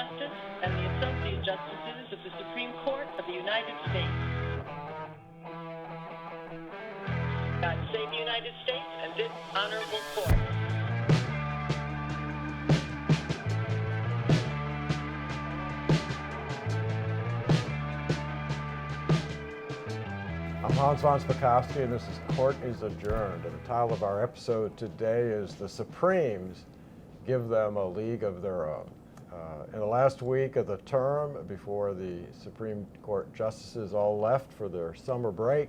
Justice and the Associate Justices of the Supreme Court of the United States. God save the United States and this honorable court. I'm Hans von Spakovsky, and this is Court is Adjourned. And the title of our episode today is The Supremes Give Them a League of Their Own. In the last week of the term, before the Supreme Court justices all left for their summer break,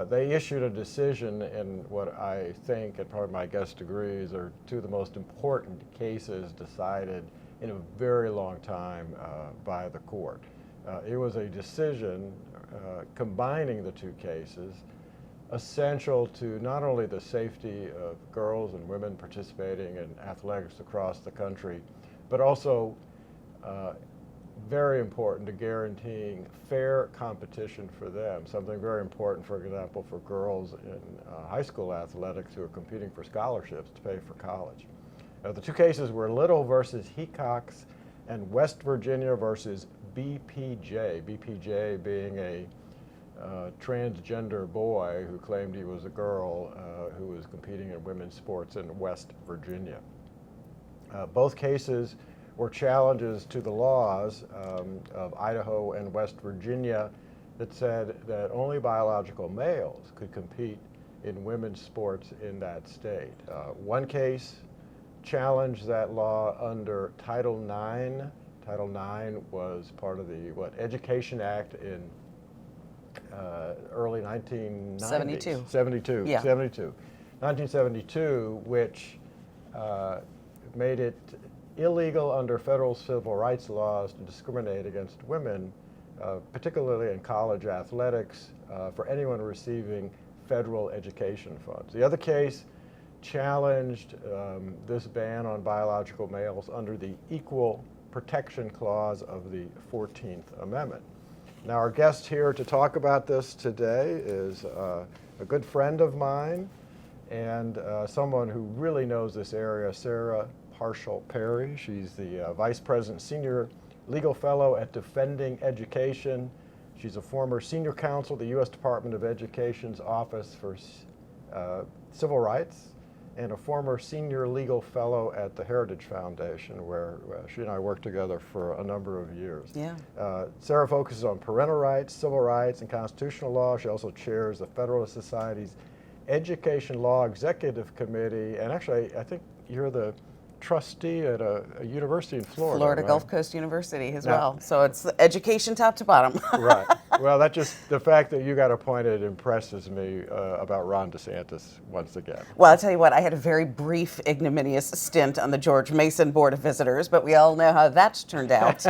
they issued a decision in what I think, and probably my guest agrees, are two of the most important cases decided in a very long time by the court. It was a decision combining the two cases, essential to not only the safety of girls and women participating in athletics across the country, but also very important to guaranteeing fair competition for them, something very important, for example, for girls in high school athletics who are competing for scholarships to pay for college. The two cases were Little versus Hecox and West Virginia versus BPJ, BPJ being a transgender boy who claimed he was a girl who was competing in women's sports in West Virginia. Both cases were challenges to the laws of Idaho and West Virginia that said that only biological males could compete in women's sports in that state. One case challenged that law under Title IX. Title IX was part of the Education Act in early 1990s. 1972, which made it illegal under federal civil rights laws to discriminate against women, particularly in college athletics, for anyone receiving federal education funds. The other case challenged this ban on biological males under the Equal Protection Clause of the 14th Amendment. Now, our guest here to talk about this today is a good friend of mine and someone who really knows this area, Sarah Parshall Perry. She's the Vice President, Senior Legal Fellow at Defending Education. She's a former Senior Counsel at the U.S. Department of Education's Office for Civil Rights, and a former Senior Legal Fellow at the Heritage Foundation, where she and I worked together for a number of years. Yeah. Sarah focuses on parental rights, civil rights, and constitutional law. She also chairs the Federalist Society's Education Law Executive Committee, and actually, I think you're the trustee at a university in Florida. Florida right? Gulf Coast University as well. So it's education top to bottom. Right. Well, the fact that you got appointed impresses me about Ron DeSantis once again. Well, I'll tell you what, I had a very brief, ignominious stint on the George Mason Board of Visitors, but we all know how that's turned out.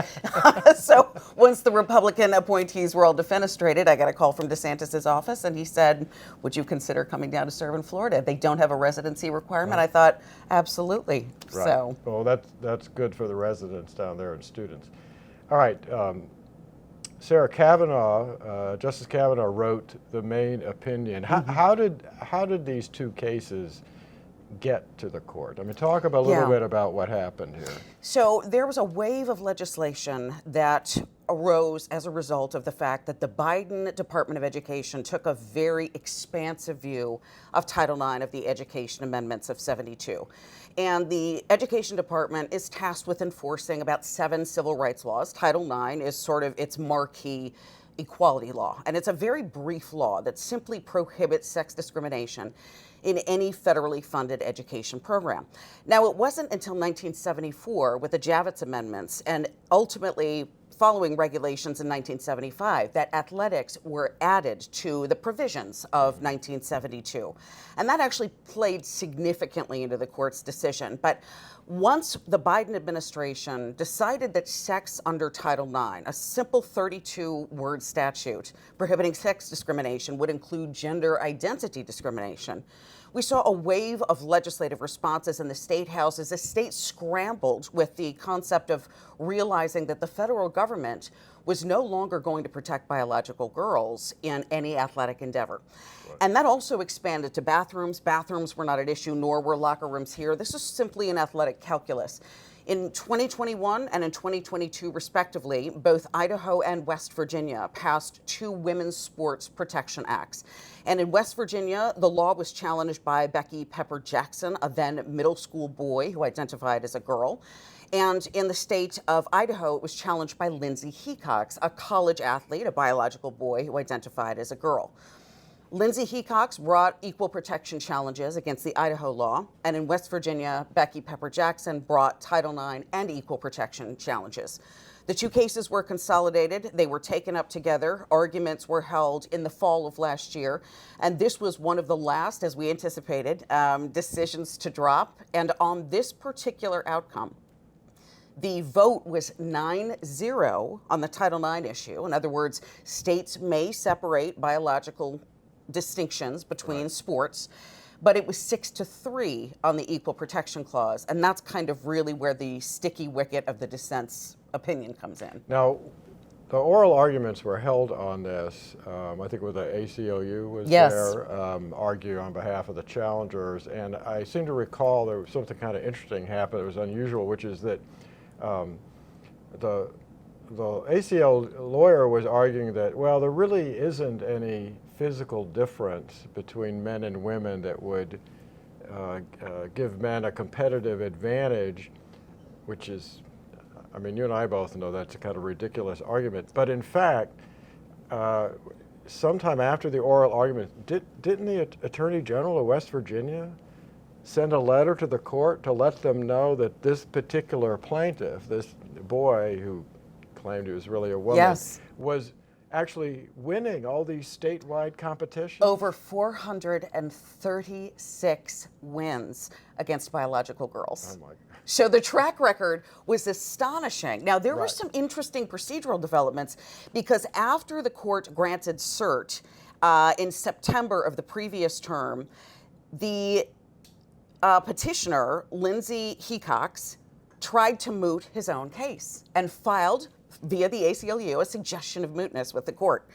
So once the Republican appointees were all defenestrated, I got a call from DeSantis' office, and he said, would you consider coming down to serve in Florida? They don't have a residency requirement. Right. I thought, absolutely. Right. So. Well, that's good for the residents down there and students. All right. Sarah Kavanaugh, Justice Kavanaugh wrote the main opinion. How did these two cases get to the court? I mean, talk a little bit about what happened here. So there was a wave of legislation that arose as a result of the fact that the Biden Department of Education took a very expansive view of Title IX of the Education Amendments of '72. And the Education Department is tasked with enforcing about 7 civil rights laws. Title IX is sort of its marquee equality law. And it's a very brief law that simply prohibits sex discrimination in any federally funded education program. Now, it wasn't until 1974 with the Javits Amendments and ultimately following regulations in 1975 that athletics were added to the provisions of 1972. And that actually played significantly into the court's decision. But once the Biden administration decided that sex under Title IX, a simple 32-word statute prohibiting sex discrimination, would include gender identity discrimination, we saw a wave of legislative responses in the state house as the state scrambled with the concept of realizing that the federal government was no longer going to protect biological girls in any athletic endeavor. Right. And that also expanded to bathrooms. Bathrooms were not at issue, nor were locker rooms here. This is simply an athletic calculus. In 2021 and in 2022, respectively, both Idaho and West Virginia passed 2 women's sports protection acts. And in West Virginia, the law was challenged by Becky Pepper Jackson, a then middle school boy who identified as a girl. And in the state of Idaho, it was challenged by Lindsay Hecox, a college athlete, a biological boy who identified as a girl. Lindsay Hecox brought equal protection challenges against the Idaho law, and in West Virginia, Becky Pepper Jackson brought Title IX and equal protection challenges. The 2 cases were consolidated. They were taken up together. Arguments were held in the fall of last year, and this was one of the last, as we anticipated, decisions to drop. And on this particular outcome, the vote was 9-0 on the Title IX issue. In other words, states may separate biological distinctions between sports, but it was 6-3 on the Equal Protection Clause, and that's kind of really where the sticky wicket of the dissent's opinion comes in. Now, the oral arguments were held on this. I think with the ACLU was there, argue on behalf of the challengers, and I seem to recall there was something kind of interesting happened. It was unusual, which is that the ACL lawyer was arguing that, well, there really isn't any physical difference between men and women that would give men a competitive advantage, which is, I mean, you and I both know that's a kind of ridiculous argument. But in fact, sometime after the oral argument, didn't the Attorney General of West Virginia send a letter to the court to let them know that this particular plaintiff, this boy who claimed he was really a woman, was actually winning all these statewide competitions? Over 436 wins against biological girls. Oh my God. So the track record was astonishing. Now, there were some interesting procedural developments because after the court granted cert in September of the previous term, the petitioner, Lindsay Hecox, tried to moot his own case and filed via the ACLU a suggestion of mootness with the court.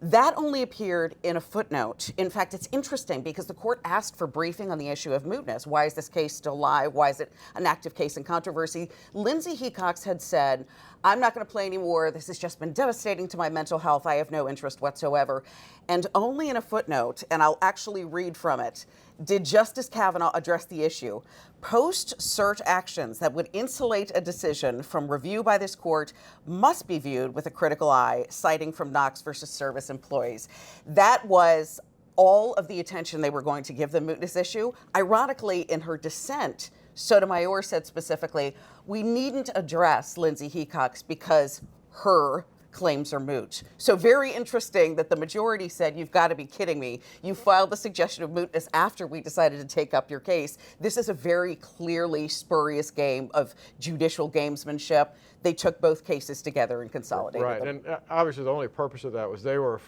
That only appeared in a footnote. In fact, it's interesting because the court asked for briefing on the issue of mootness. Why is this case still live? Why is it an active case in controversy? Lindsay Hecox had said, I'm not going to play anymore. This has just been devastating to my mental health. I have no interest whatsoever. And only in a footnote, and I'll actually read from it, did Justice Kavanaugh address the issue. Post-cert actions that would insulate a decision from review by this court must be viewed with a critical eye, citing from Knox versus Service Employees. That was all of the attention they were going to give the mootness issue. Ironically, in her dissent, Sotomayor said specifically, we needn't address Lindsay Hecox because her claims are moot. So very interesting that the majority said, you've got to be kidding me. You filed the suggestion of mootness after we decided to take up your case. This is a very clearly spurious game of judicial gamesmanship. They took both cases together and consolidated them. And obviously the only purpose of that was they were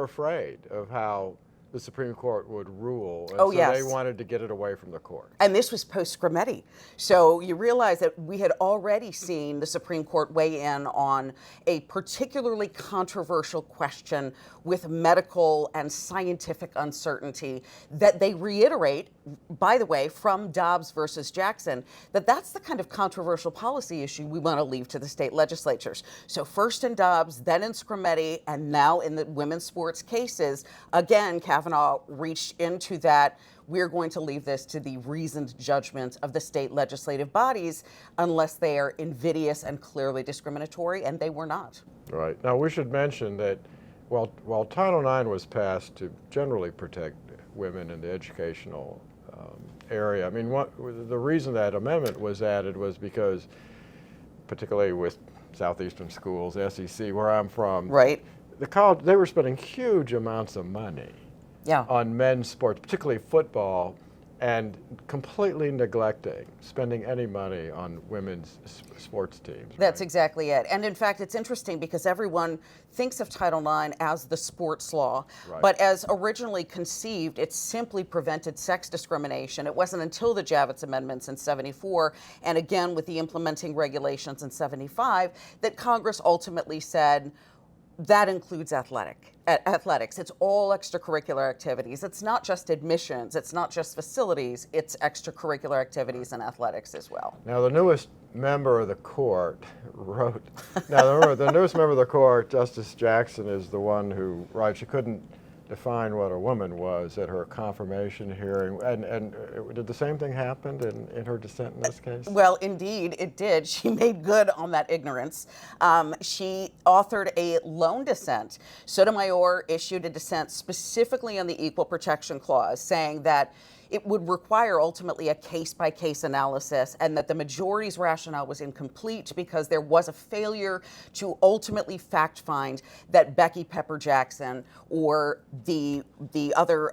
afraid of how the Supreme Court would rule, and so they wanted to get it away from the court. And this was post-Scrimeti. So you realize that we had already seen the Supreme Court weigh in on a particularly controversial question with medical and scientific uncertainty that they reiterate, by the way, from Dobbs versus Jackson, that that's the kind of controversial policy issue we want to leave to the state legislatures. So first in Dobbs, then in Scrimeti, and now in the women's sports cases, again, Kavanaugh reached into that. We're going to leave this to the reasoned judgment of the state legislative bodies unless they are invidious and clearly discriminatory, and they were not. Right. Now, we should mention that while Title IX was passed to generally protect women in the educational area, I mean, the reason that amendment was added was because, particularly with Southeastern schools, SEC, where I'm from, the college, they were spending huge amounts of money on men's sports, particularly football, and completely neglecting spending any money on women's sports teams. That's exactly it. And in fact, it's interesting because everyone thinks of Title IX as the sports law, but as originally conceived, it simply prevented sex discrimination. It wasn't until the Javits Amendments in '74, and again with the implementing regulations in '75, that Congress ultimately said, that includes athletics. It's all extracurricular activities. It's not just admissions. It's not just facilities. It's extracurricular activities and athletics as well. Now, the member of the court wrote, now remember, the newest member of the court, Justice Jackson, is the one who writes, she couldn't define what a woman was at her confirmation hearing. And did the same thing happen in her dissent in this case? Well, indeed, it did. She made good on that ignorance. She authored a lone dissent. Sotomayor issued a dissent specifically on the Equal Protection Clause, saying that it would require ultimately a case-by-case analysis, and that the majority's rationale was incomplete because there was a failure to ultimately fact-find that Becky Pepper Jackson or the other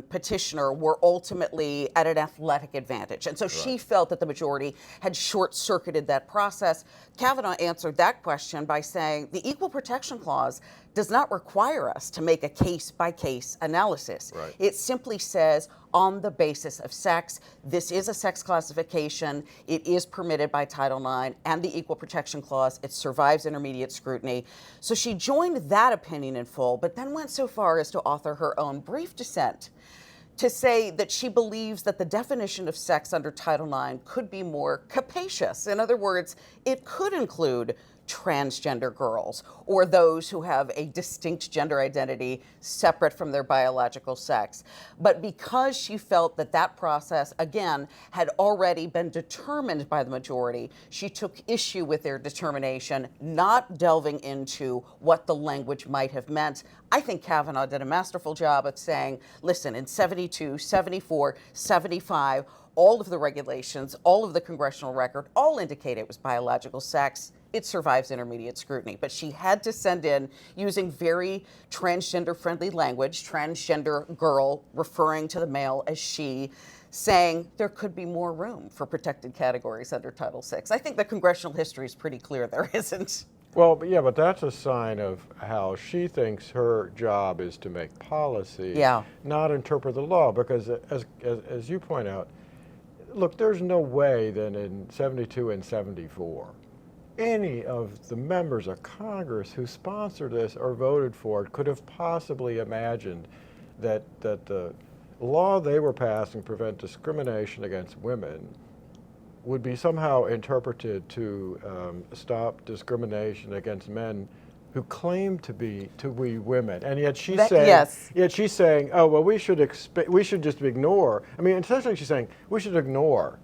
petitioner were ultimately at an athletic advantage. And so she felt that the majority had short-circuited that process. Kavanaugh answered that question by saying the Equal Protection Clause does not require us to make a case-by-case analysis. Right. It simply says, on the basis of sex, this is a sex classification, it is permitted by Title IX and the Equal Protection Clause, it survives intermediate scrutiny. So she joined that opinion in full, but then went so far as to author her own brief dissent to say that she believes that the definition of sex under Title IX could be more capacious. In other words, it could include transgender girls or those who have a distinct gender identity separate from their biological sex. But because she felt that that process, again, had already been determined by the majority, she took issue with their determination, not delving into what the language might have meant. I think Kavanaugh did a masterful job of saying, listen, in 72, 74, 75, all of the regulations, all of the congressional record, all indicate it was biological sex. It survives intermediate scrutiny. But she had to send in, using very transgender-friendly language, transgender girl, referring to the male as she, saying there could be more room for protected categories under Title VI. I think the congressional history is pretty clear there isn't. Well, but that's a sign of how she thinks her job is to make policy, not interpret the law. Because as you point out, look, there's no way that in 72 and 74, any of the members of Congress who sponsored this or voted for it could have possibly imagined that the law they were passing to prevent discrimination against women would be somehow interpreted to stop discrimination against men who claim to be women, and yet she's saying, oh well, we should just ignore. I mean, essentially, she's saying we should ignore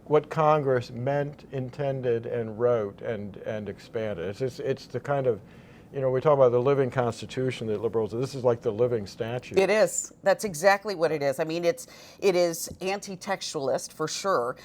what Congress meant, intended, and wrote, and expanded. It's the kind of, we talk about the living Constitution that liberals. This is like the living statute. It is. That's exactly what it is. I mean, it is anti-textualist for sure.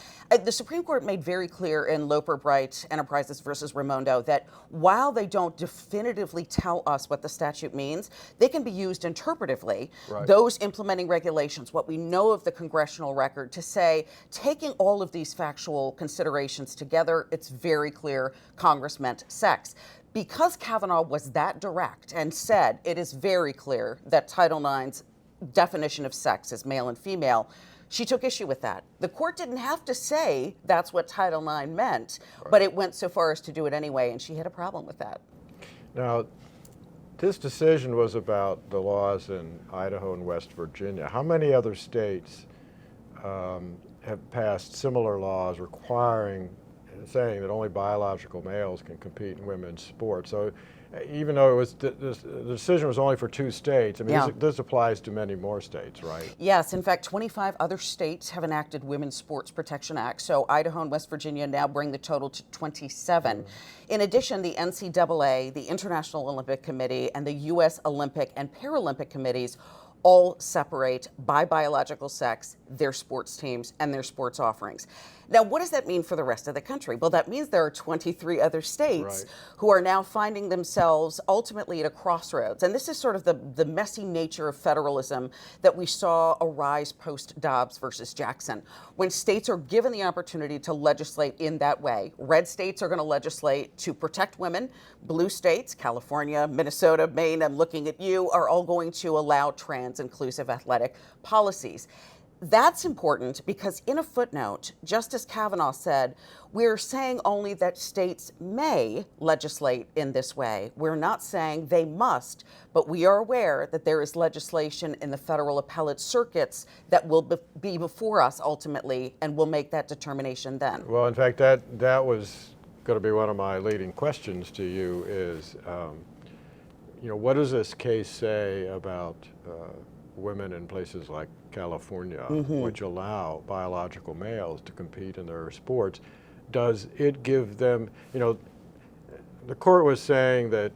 The Supreme Court made very clear in Loper Bright Enterprises versus Raimondo that while they don't definitively tell us what the statute means, they can be used interpretively. Right. Those implementing regulations, what we know of the congressional record, to say, taking all of these factual considerations together, it's very clear Congress meant sex. Because Kavanaugh was that direct and said it is very clear that Title IX's definition of sex is male and female, she took issue with that. The court didn't have to say that's what Title IX meant, but it went so far as to do it anyway, and she had a problem with that. Now, this decision was about the laws in Idaho and West Virginia. How many other states have passed similar laws saying that only biological males can compete in women's sports? So even though the decision was only for 2 states, I mean, this applies to many more states, right? Yes, in fact, 25 other states have enacted Women's Sports Protection Act. So Idaho and West Virginia now bring the total to 27. In addition, the NCAA, the International Olympic Committee, and the U.S. Olympic and Paralympic Committees all separate by biological sex their sports teams and their sports offerings. Now, what does that mean for the rest of the country? Well, that means there are 23 other states who are now finding themselves ultimately at a crossroads. And this is sort of the messy nature of federalism that we saw arise post-Dobbs versus Jackson. When states are given the opportunity to legislate in that way, red states are going to legislate to protect women. Blue states, California, Minnesota, Maine, I'm looking at you, are all going to allow trans-inclusive athletic policies. That's important because in a footnote, Justice Kavanaugh said, we're saying only that states may legislate in this way. We're not saying they must, but we are aware that there is legislation in the federal appellate circuits that will be before us ultimately, and we'll make that determination then. Well, in fact, that was going to be one of my leading questions to you is, what does this case say about women in places like California, which allow biological males to compete in their sports? Does it give them, the court was saying that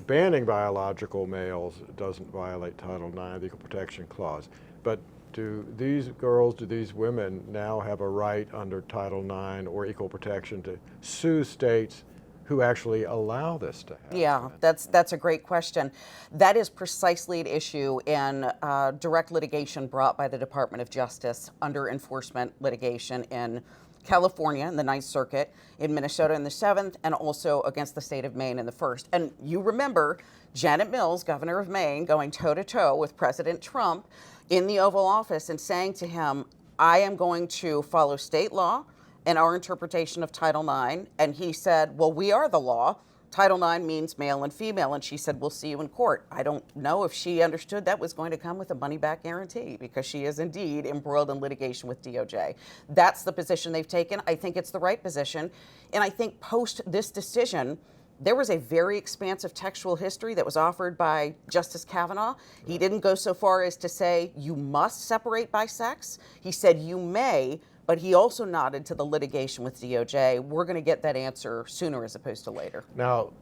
banning biological males doesn't violate Title IX, the Equal Protection Clause, but do these girls, do these women now have a right under Title IX or equal protection to sue states who actually allow this to happen? Yeah, that's a great question. That is precisely an issue in direct litigation brought by the Department of Justice under enforcement litigation in California in the Ninth Circuit, in Minnesota in the Seventh, and also against the state of Maine in the First. And you remember Janet Mills, governor of Maine, going toe-to-toe with President Trump in the Oval Office and saying to him, I am going to follow state law and our interpretation of Title IX. And he said, well, we are the law. Title IX means male and female. And she said, we'll see you in court. I don't know if she understood that was going to come with a money-back guarantee, because she is indeed embroiled in litigation with DOJ. That's the position they've taken. I think it's the right position. And I think post this decision, there was a very expansive textual history that was offered by Justice Kavanaugh. He didn't go so far as to say you must separate by sex. He said you may, but he also nodded to the litigation with DOJ. We're going to get that answer sooner as opposed to later. Now,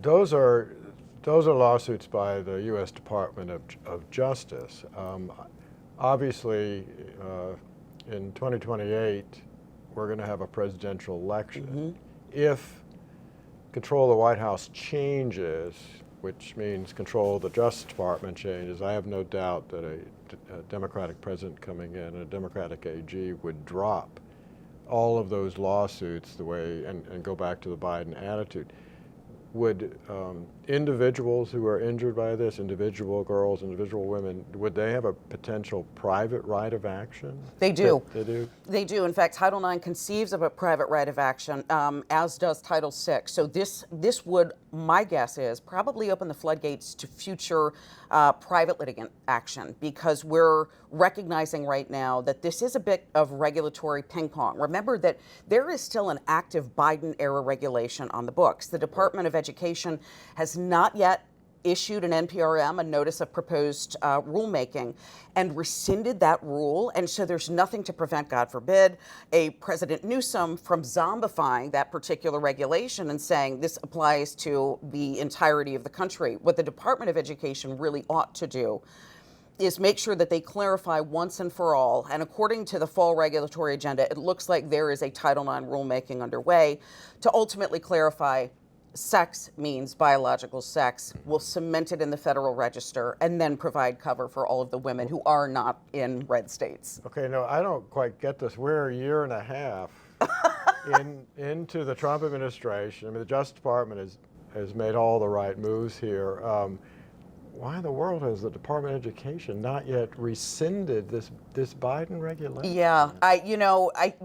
those are lawsuits by the U.S. Department of Justice. Obviously, in 2028, we're going to have a presidential election. If control of the White House changes, which means control of the Justice Department changes, I have no doubt that a Democratic president coming in, a Democratic AG, would drop all of those lawsuits the way and go back to the Biden attitude. Would individuals who are injured by this, individual girls, individual women, would they have a potential private right of action? They do. They do? They do. In fact, Title IX conceives of a private right of action, as does Title VI. So this would, my guess is, probably open the floodgates to future private litigant action, because we're recognizing right now that this is a bit of regulatory ping pong. Remember that there is still an active Biden-era regulation on the books. The Department of Education has not yet issued an NPRM, a notice of proposed rulemaking, and rescinded that rule. And so there's nothing to prevent, God forbid, a President Newsom from zombifying that particular regulation and saying this applies to the entirety of the country. What the Department of Education really ought to do is make sure that they clarify once and for all. And according to the fall regulatory agenda, it looks like there is a Title IX rulemaking underway to ultimately clarify sex means biological sex. We'll cement it in the Federal Register and then provide cover for all of the women who are not in red states. Okay, no, I don't quite get this. We're a year and a half into the Trump administration. I mean, the Justice Department has made all the right moves here. Why in the world has the Department of Education not yet rescinded this Biden regulation? Yeah,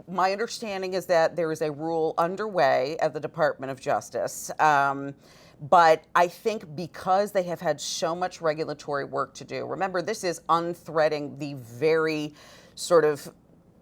my understanding is that there is a rule underway at the Department of Justice. But I think because they have had so much regulatory work to do, remember, this is unthreading the very sort of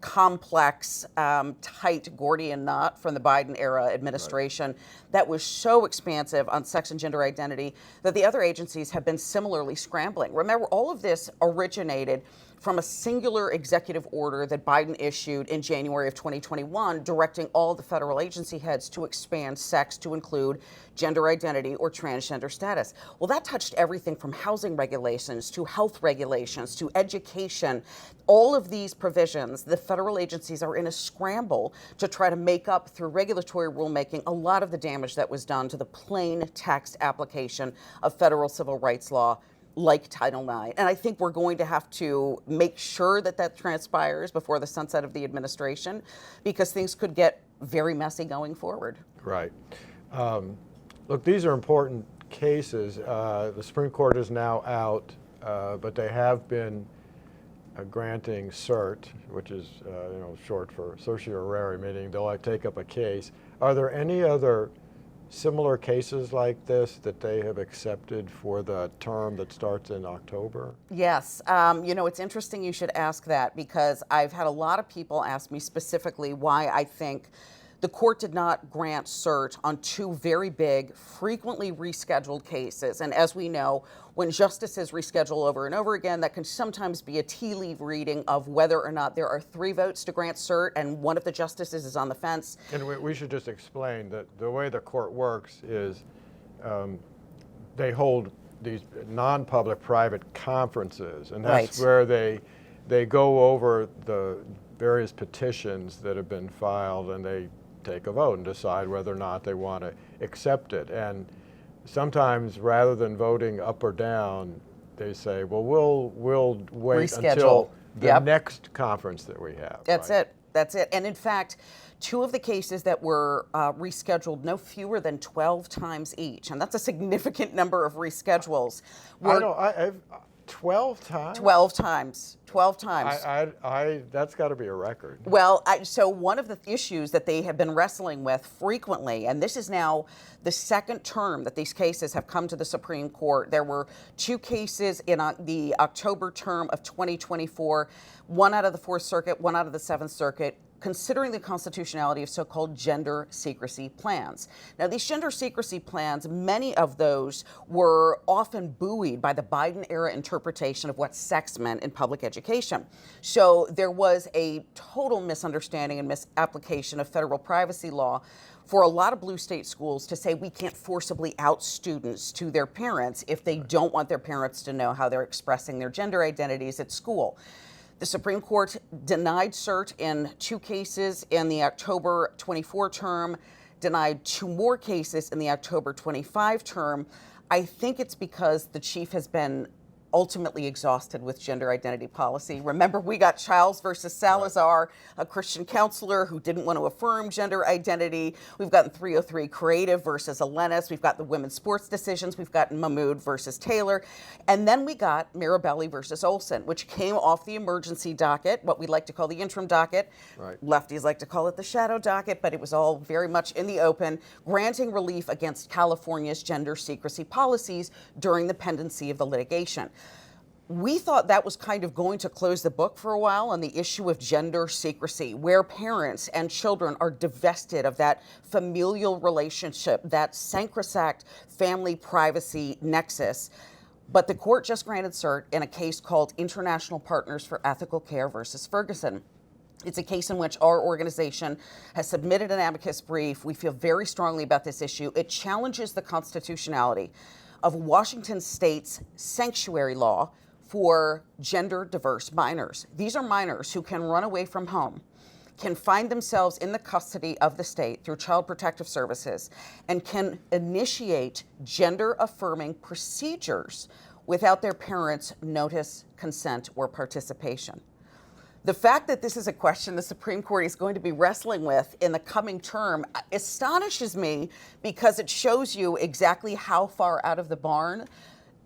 complex, tight Gordian knot from the Biden era administration that was so expansive on sex and gender identity that the other agencies have been similarly scrambling. Remember, all of this originated from a singular executive order that Biden issued in January of 2021, directing all the federal agency heads to expand sex to include gender identity or transgender status. Well, that touched everything from housing regulations to health regulations to education. All of these provisions, the federal agencies are in a scramble to try to make up through regulatory rulemaking a lot of the damage that was done to the plain text application of federal civil rights law like Title IX. And I think we're going to have to make sure that that transpires before the sunset of the administration, because things could get very messy going forward. Right. Look, these are important cases. The Supreme Court is now out, but they have been granting cert, which is short for certiorari, meaning they'll take up a case. Are there any other similar cases like this that they have accepted for the term that starts in October? Yes. It's interesting you should ask that, because I've had a lot of people ask me specifically why I think the court did not grant cert on two very big, frequently rescheduled cases. And as we know, when justices reschedule over and over again, that can sometimes be a tea leaf reading of whether or not there are 3 votes to grant cert and one of the justices is on the fence. And we should just explain that the way the court works is they hold these non-public private conferences, and that's Right. where they go over the various petitions that have been filed, and they take a vote and decide whether or not they want to accept it. And sometimes, rather than voting up or down, they say, well, we'll wait Reschedule. until the Yep. next conference that we have. That's right? it. That's it. And in fact, 2 of the cases that were rescheduled no fewer than 12 times each, and that's a significant number of reschedules. I know. I've 12 times? 12 times. 12 times. That's got to be a record. Well, so one of the issues that they have been wrestling with frequently, and this is now the second term that these cases have come to the Supreme Court. There were 2 cases in the October term of 2024, one out of the 4th Circuit, one out of the 7th Circuit, considering the constitutionality of so-called gender secrecy plans. Now, these gender secrecy plans, many of those were often buoyed by the Biden-era interpretation of what sex meant in public education. So there was a total misunderstanding and misapplication of federal privacy law for a lot of blue state schools to say we can't forcibly out students to their parents if they don't want their parents to know how they're expressing their gender identities at school. The Supreme Court denied cert in 2 cases in the October 24 term, denied 2 more cases in the October 25 term. I think it's because the chief has been ultimately exhausted with gender identity policy. Remember, we got Childs versus Salazar, a Christian counselor who didn't want to affirm gender identity. We've gotten 303 Creative versus Alenis. We've got the women's sports decisions. We've got Mahmood versus Taylor. And then we got Mirabelli versus Olson, which came off the emergency docket, what we like to call the interim docket. Right. Lefties like to call it the shadow docket, but it was all very much in the open, granting relief against California's gender secrecy policies during the pendency of the litigation. We thought that was kind of going to close the book for a while on the issue of gender secrecy, where parents and children are divested of that familial relationship, that sacrosanct family privacy nexus. But the court just granted cert in a case called International Partners for Ethical Care versus Ferguson. It's a case in which our organization has submitted an amicus brief. We feel very strongly about this issue. It challenges the constitutionality of Washington state's sanctuary law for gender diverse minors. These are minors who can run away from home, can find themselves in the custody of the state through Child Protective Services, and can initiate gender affirming procedures without their parents' notice, consent, or participation. The fact that this is a question the Supreme Court is going to be wrestling with in the coming term astonishes me, because it shows you exactly how far out of the barn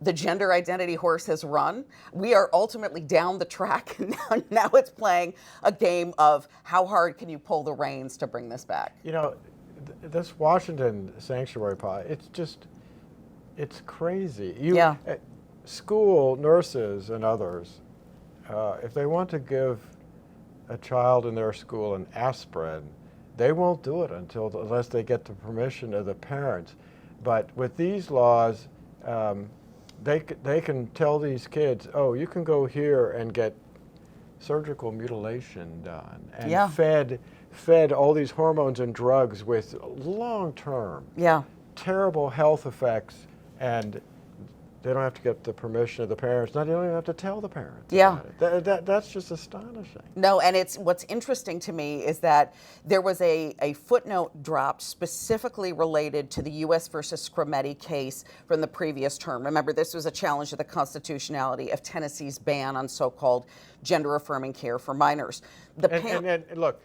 the gender identity horse has run. We are ultimately down the track, and now it's playing a game of how hard can you pull the reins to bring this back. You know, this Washington sanctuary policy, it's crazy. Yeah. School nurses and others, if they want to give a child in their school an aspirin, they won't do it unless they get the permission of the parents. But with these laws, they can tell these kids, oh, you can go here and get surgical mutilation done and Yeah. fed all these hormones and drugs with long-term terrible health effects, and they don't have to get the permission of the parents. They don't even have to tell the parents. Yeah. About it. That's just astonishing. No, and what's interesting to me is that there was a footnote dropped specifically related to the U.S. versus Scrametti case from the previous term. Remember, this was a challenge to the constitutionality of Tennessee's ban on so-called gender-affirming care for minors. And look,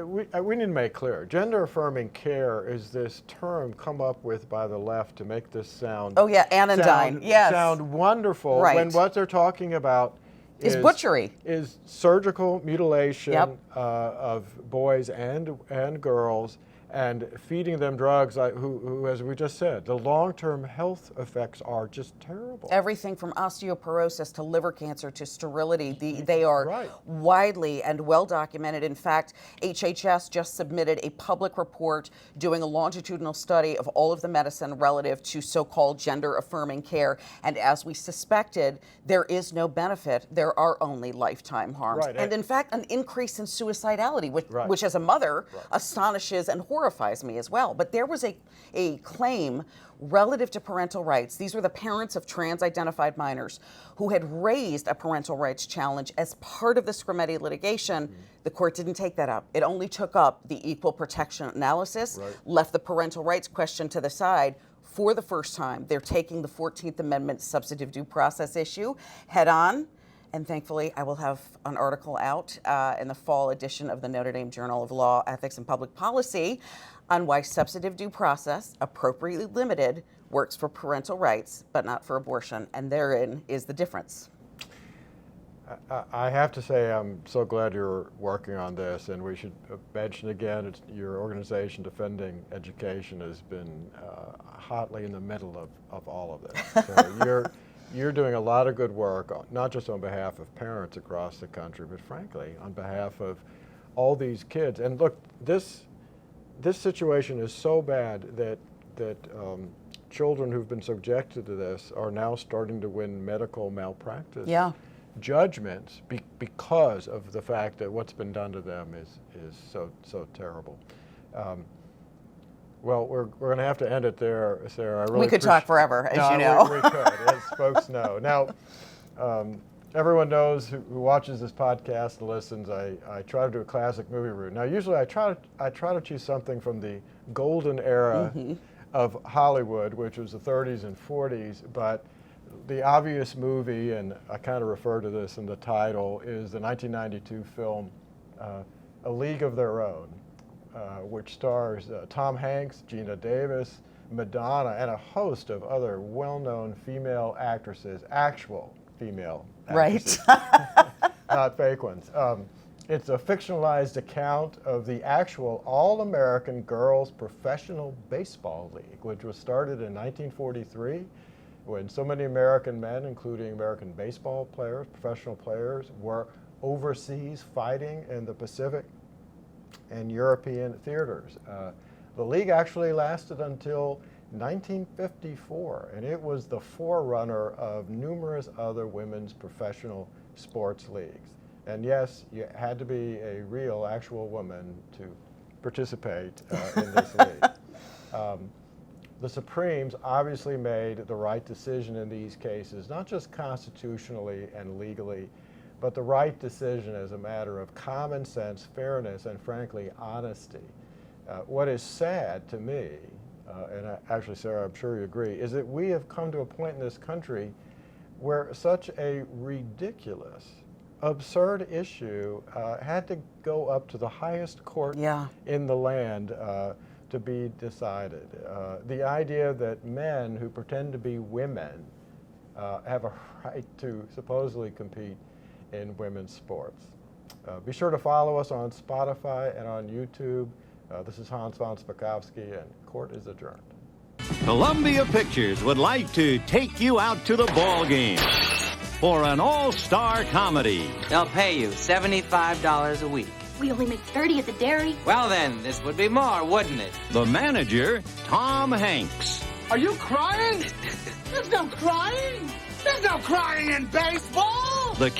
we need to make clear, gender-affirming care is this term come up with by the left to make this sound anodyne, yes. sound wonderful, Right. when what they're talking about is butchery. Is surgical mutilation Yep. Of boys and girls, and feeding them drugs who, as we just said, the long-term health effects are just terrible. Everything from osteoporosis to liver cancer to sterility, they are Right. widely and well documented. In fact, HHS just submitted a public report doing a longitudinal study of all of the medicine relative to so-called gender-affirming care. And as we suspected, there is no benefit. There are only lifetime harms. Right. And in fact, an increase in suicidality, which, Right. which as a mother astonishes and horrifies me as well. But there was a claim relative to parental rights. These were the parents of trans-identified minors who had raised a parental rights challenge as part of the Scrimeti litigation. The court didn't take that up. It only took up the equal protection analysis, left the parental rights question to the side. For the first time, they're taking the 14th Amendment substantive due process issue head on. And thankfully, I will have an article out in the fall edition of the Notre Dame Journal of Law, Ethics, and Public Policy on why substantive due process, appropriately limited, works for parental rights, but not for abortion. And therein is the difference. I have to say I'm so glad you're working on this, and we should mention again, your organization, Defending Education, has been hotly in the middle of all of this. So you're doing a lot of good work, not just on behalf of parents across the country, but frankly, on behalf of all these kids. And look, this situation is so bad that children who've been subjected to this are now starting to win medical malpractice judgments because of the fact that what's been done to them is so terrible. Well, we're going to have to end it there, Sarah. I really We could talk forever, as you know. We could, as folks know. Now, everyone knows who watches this podcast and listens, I try to do a classic movie review. Now, usually I try to choose something from the golden era of Hollywood, which was the 30s and 40s, but the obvious movie, and I kind of refer to this in the title, is the 1992 film A League of Their Own, which stars Tom Hanks, Geena Davis, Madonna, and a host of other well-known female actresses, actual female actresses, not fake ones. It's a fictionalized account of the actual All-American Girls Professional Baseball League, which was started in 1943 when so many American men, including American baseball players, professional players, were overseas fighting in the Pacific and European theaters. The league actually lasted until 1954, and it was the forerunner of numerous other women's professional sports leagues. And yes, you had to be a real, actual woman to participate in this league. The Supremes obviously made the right decision in these cases, not just constitutionally and legally, but the right decision as a matter of common sense, fairness, and frankly, honesty. What is sad to me, and actually, Sarah, I'm sure you agree, is that we have come to a point in this country where such a ridiculous, absurd issue had to go up to the highest court in the land to be decided. The idea that men who pretend to be women have a right to supposedly compete in women's sports. Be sure to follow us on Spotify and on YouTube. This is Hans von Spakovsky, and court is adjourned. Columbia Pictures would like to take you out to the ball game for an all-star comedy. They'll pay you $75 a week. We only make 30 at the dairy. Well then, this would be more, wouldn't it? The manager, Tom Hanks. Are you crying? There's no crying. There's no crying in baseball. The